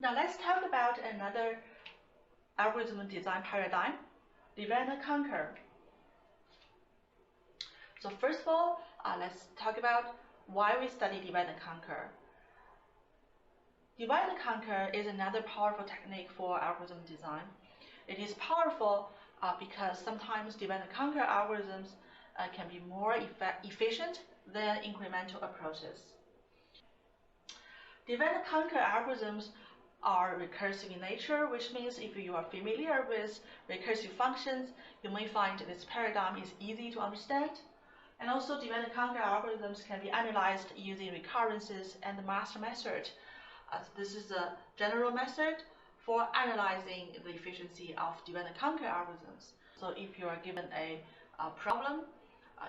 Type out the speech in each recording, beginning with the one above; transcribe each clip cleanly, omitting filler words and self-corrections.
Now let's talk about another algorithm design paradigm, divide and conquer. So first of all, let's talk about why we study divide and conquer. Divide and conquer is another powerful technique for algorithm design. It is powerful because sometimes divide and conquer algorithms can be more efficient than incremental approaches. Divide and conquer algorithms are recursive in nature, which means if you are familiar with recursive functions, you may find this paradigm is easy to understand. And also, divide and conquer algorithms can be analyzed using recurrences and the master method. This is a general method for analyzing the efficiency of divide and conquer algorithms. So if you are given a problem,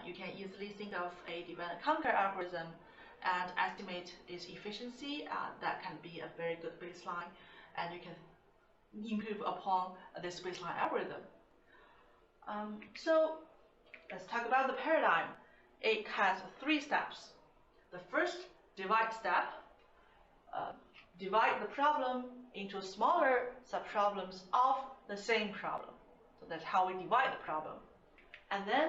you can easily think of a divide and conquer algorithm and estimate its efficiency. That can be a very good baseline, and you can improve upon this baseline algorithm. So let's talk about the paradigm. It has 3 steps. The first, divide step, divide the problem into smaller subproblems of the same problem. So that's how we divide the problem. And then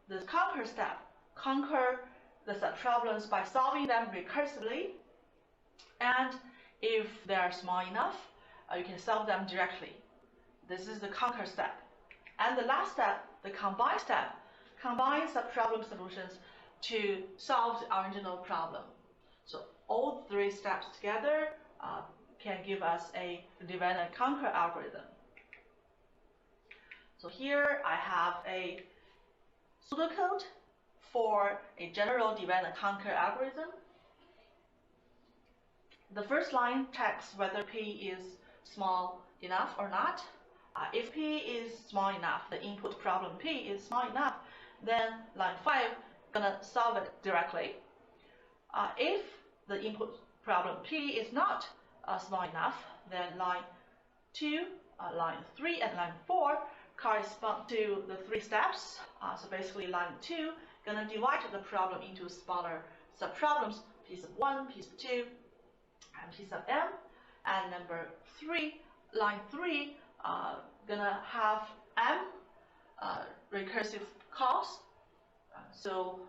the conquer step, conquer the subproblems by solving them recursively, and if they are small enough, you can solve them directly. This is the conquer step. And the last step, the combine step, combine subproblem solutions to solve the original problem. So all 3 steps together can give us a divide and conquer algorithm. So here I have a pseudocode for a general divide and conquer algorithm. The first line checks whether P is small enough or not. If P is small enough, the input problem P is small enough, then line 5 gonna solve it directly. If the input problem P is not small enough, then line 2, line 3, and line 4 correspond to the 3 steps. So basically line 2 gonna divide the problem into smaller subproblems, piece of 1, piece of 2, and piece of m. And number 3, line 3 gonna have m recursive calls. So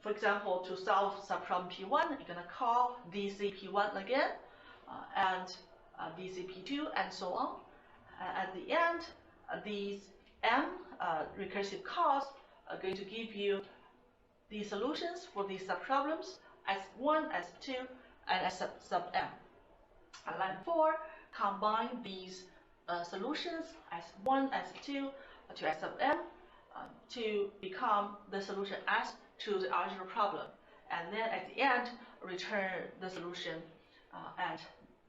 for example, to solve subproblem P1, you're gonna call DCP1 again, and DCP2, and so on. At the end, these m recursive calls are going to give you the solutions for these subproblems S1, S2, and S sub m. And line 4 combine these solutions S1, S2 to S sub m to become the solution S to the original problem, and then at the end return the solution, and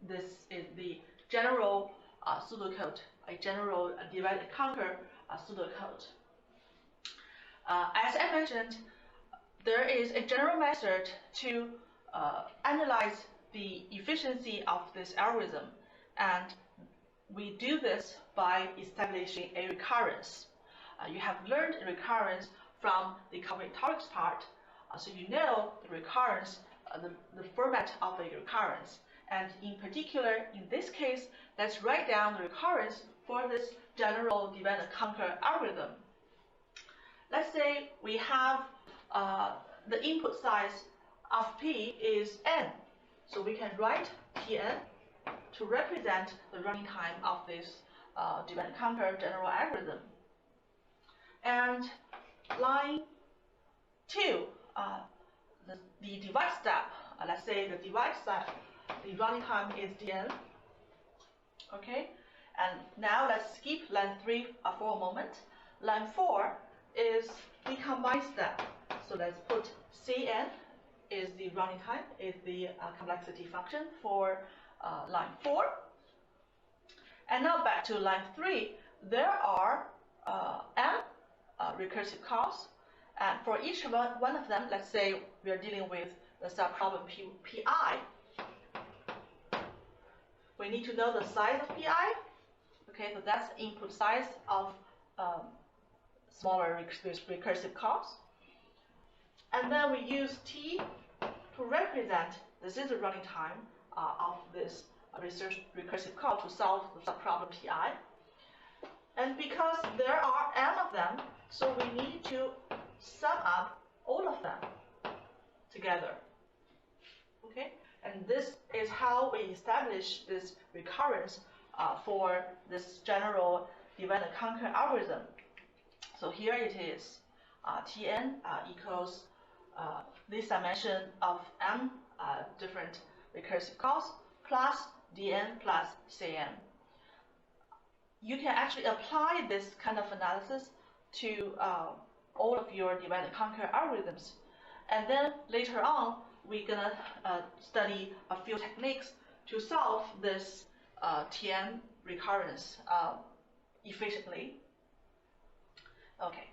this is the general pseudocode, a general divide and conquer pseudocode. As I mentioned, there is a general method to analyze the efficiency of this algorithm, and we do this by establishing a recurrence. You have learned recurrence from the combinatorics part, so you know the recurrence, the format of a recurrence. And in particular, in this case, let's write down the recurrence for this general divide and conquer algorithm. Let's say we have the input size of P is n, so we can write Pn to represent the running time of this divide and conquer general algorithm. And line 2, the divide step, let's say the divide step, the running time is dn. Okay, and now let's skip line 3 for a moment. Line 4 is the combine step. So let's put Cn is the running time, is the complexity function for line 4. And now back to line 3, there are m recursive calls, and for each one of them, let's say we are dealing with the subproblem Pi. We need to know the size of Pi. Okay, so that's the input size of smaller recursive calls. And then we use T to represent, this is the running time of this research recursive call to solve the subproblem Pi. And because there are n of them, so we need to sum up all of them together. Okay, and this is how we establish this recurrence for this general divide and conquer algorithm. So here it is, Tn equals this dimension of m different recursive calls plus Dn plus Cn. You can actually apply this kind of analysis to all of your divide and conquer algorithms. And then later on, we're going to study a few techniques to solve this Tn recurrence efficiently. Okay.